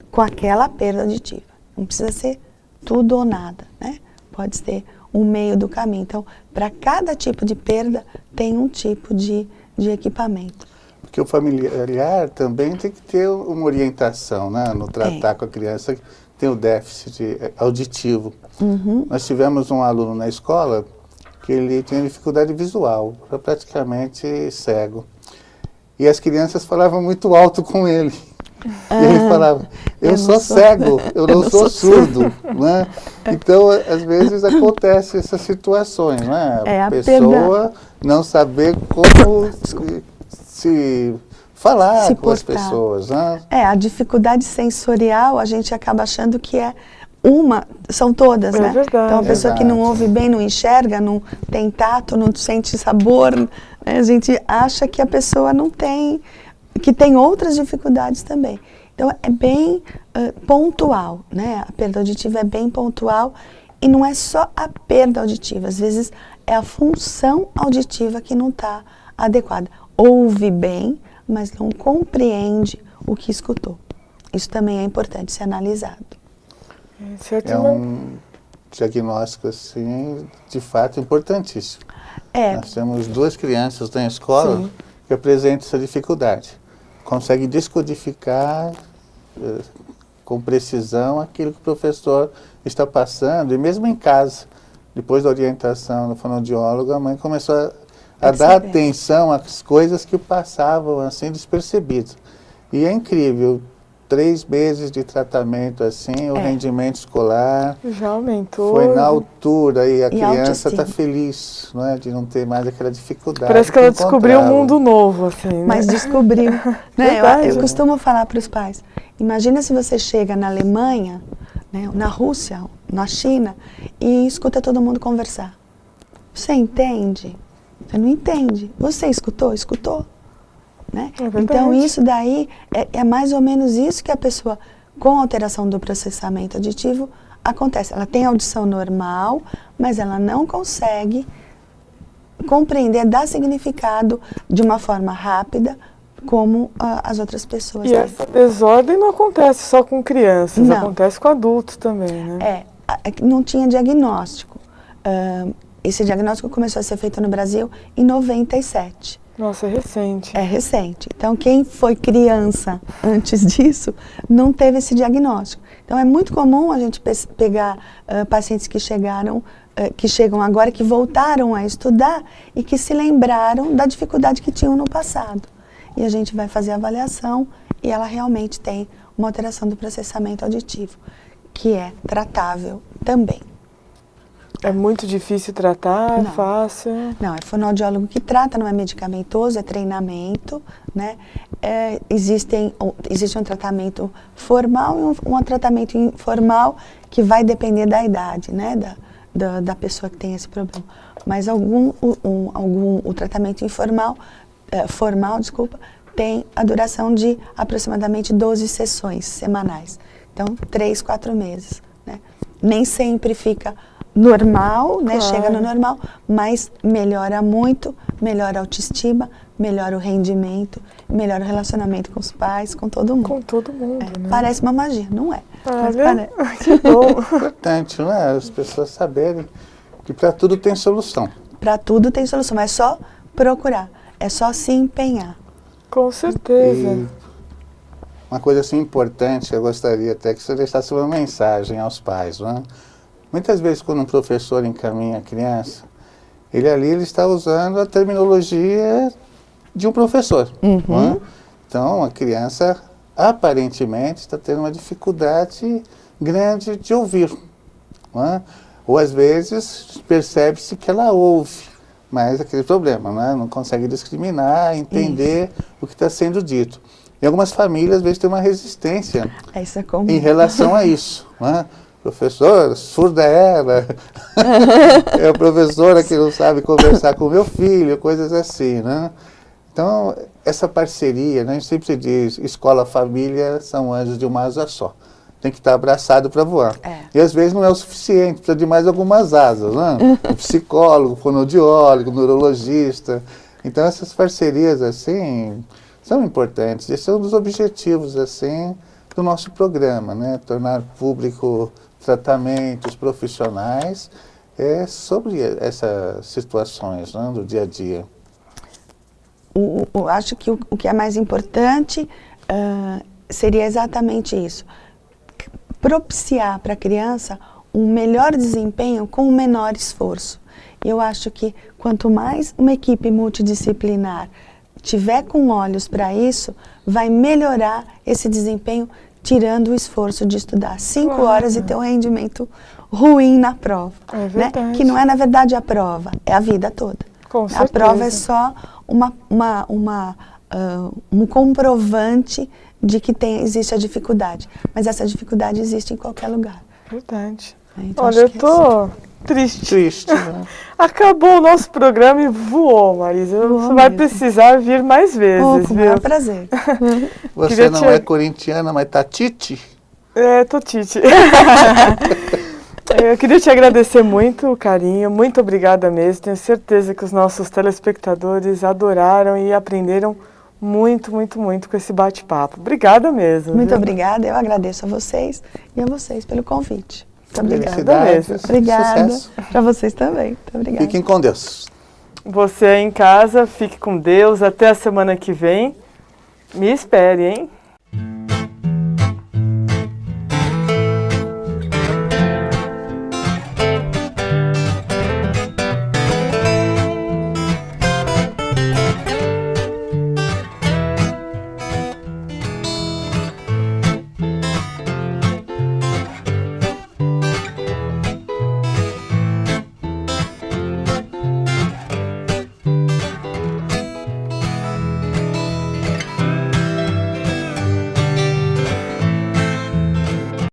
com aquela perda auditiva. Não precisa ser tudo ou nada, né? Pode ser um meio do caminho. Então, para cada tipo de perda tem um tipo de equipamento. Porque o familiar também tem que ter uma orientação, né, no tratar com a criança que tem o déficit auditivo. Uhum. Nós tivemos um aluno na escola que ele tinha dificuldade visual, era praticamente cego. E as crianças falavam muito alto com ele. E ele falava, eu sou cego, eu não sou surdo. Né? Então, às vezes acontecem essas situações, né? A pessoa não saber como se falar com as pessoas, né? A dificuldade sensorial, a gente acaba achando que são todas, né? Verdade. Então, a pessoa que não ouve bem, não enxerga, não tem tato, não sente sabor, né? A gente acha que a pessoa não tem, que tem outras dificuldades também. Então, é bem pontual, né? A perda auditiva é bem pontual e não é só a perda auditiva, às vezes é a função auditiva que não está adequada. Ouve bem, mas não compreende o que escutou. Isso também é importante ser analisado. É um diagnóstico, assim, de fato importantíssimo. Nós temos 2 crianças na escola que apresentam essa dificuldade. Conseguem descodificar com precisão aquilo que o professor está passando, e mesmo em casa, depois da orientação do fonoaudiólogo, a mãe começou a dar atenção às coisas que passavam assim despercebidas. E é incrível, 3 meses de tratamento assim, o rendimento escolar já aumentou. Foi na altura e a criança está feliz, não é, de não ter mais aquela dificuldade. Parece que ela descobriu um mundo novo, assim, né? Mas descobriu. Né? Eu costumo falar para os pais, imagina se você chega na Alemanha, né, na Rússia, na China, e escuta todo mundo conversar. Você entende? Você não entende. Você escutou? Escutou. Né? Então, isso daí é mais ou menos isso que a pessoa com alteração do processamento auditivo acontece. Ela tem audição normal, mas ela não consegue compreender, dar significado de uma forma rápida, como as outras pessoas têm. Essa desordem não acontece só com crianças, acontece com adultos também, né? Não tinha diagnóstico. Esse diagnóstico começou a ser feito no Brasil em 97. Nossa, é recente. É recente. Então, quem foi criança antes disso não teve esse diagnóstico. Então, é muito comum a gente pegar pacientes que chegam agora, que voltaram a estudar e que se lembraram da dificuldade que tinham no passado. E a gente vai fazer a avaliação e ela realmente tem uma alteração do processamento auditivo, que é tratável também. É muito difícil tratar? É Não. fácil? Não, é fonoaudiólogo que trata, não é medicamentoso, é treinamento, né? Existe um tratamento formal e um tratamento informal que vai depender da idade, né? Da pessoa que tem esse problema. Mas o tratamento informal, tem a duração de aproximadamente 12 sessões semanais. Então, 3, 4 meses, né? Nem sempre fica normal, né? Claro. Chega no normal, mas melhora muito, melhora a autoestima, melhora o rendimento, melhora o relacionamento com os pais, com todo mundo. Com todo mundo, né? Parece uma magia, não é? Mas Olha, que bom. Importante, não é? As pessoas saberem que para tudo tem solução. Para tudo tem solução, é só procurar, é só se empenhar. Com certeza. E uma coisa assim importante, eu gostaria até que você deixasse uma mensagem aos pais, não é? Muitas vezes quando um professor encaminha a criança, ele está usando a terminologia de um professor. Não é? Então a criança aparentemente está tendo uma dificuldade grande de ouvir. Não é? Ou às vezes percebe-se que ela ouve, mas aquele problema, né? Não consegue discriminar, entender o que está sendo dito. Em algumas famílias, às vezes, tem uma resistência em relação a isso. Né? Professor, surda ela, é a professora que não sabe conversar com o meu filho, coisas assim. Né? Então, essa parceria, né? A gente sempre diz, escola, família são anjos de uma asa só. Tem que estar abraçado para voar. E às vezes não é o suficiente, precisa de mais algumas asas, né? Um psicólogo, fonoaudiólogo, neurologista. Então essas parcerias assim são importantes. Esse é um dos objetivos assim do nosso programa, né? Tornar público tratamentos profissionais sobre essas situações, né? Do dia a dia. Acho que o que é mais importante seria exatamente isso. Propiciar para a criança um melhor desempenho com um menor esforço. Eu acho que quanto mais uma equipe multidisciplinar tiver com olhos para isso, vai melhorar esse desempenho, tirando o esforço de estudar 5 horas e ter um rendimento ruim na prova. É verdade. Né? Que não é, na verdade, a prova, é a vida toda. Com certeza. A prova é só um comprovante de que existe a dificuldade. Mas essa dificuldade existe em qualquer lugar. Verdade. Então, olha, eu tô triste. Né? Acabou o nosso programa e voou, Marisa. Você vai precisar vir mais vezes, com o viu? maior prazer. Você não é corintiana, mas tá tite? Tô tite. Eu queria te agradecer muito o carinho, muito obrigada mesmo. Tenho certeza que os nossos telespectadores adoraram e aprenderam muito, muito, muito com esse bate-papo. Obrigada mesmo. Muito obrigada, eu agradeço a vocês e a vocês pelo convite. Muito obrigada mesmo. Obrigada para vocês também. Muito obrigada. Fiquem com Deus. Você aí em casa, fique com Deus. Até a semana que vem. Me espere, hein?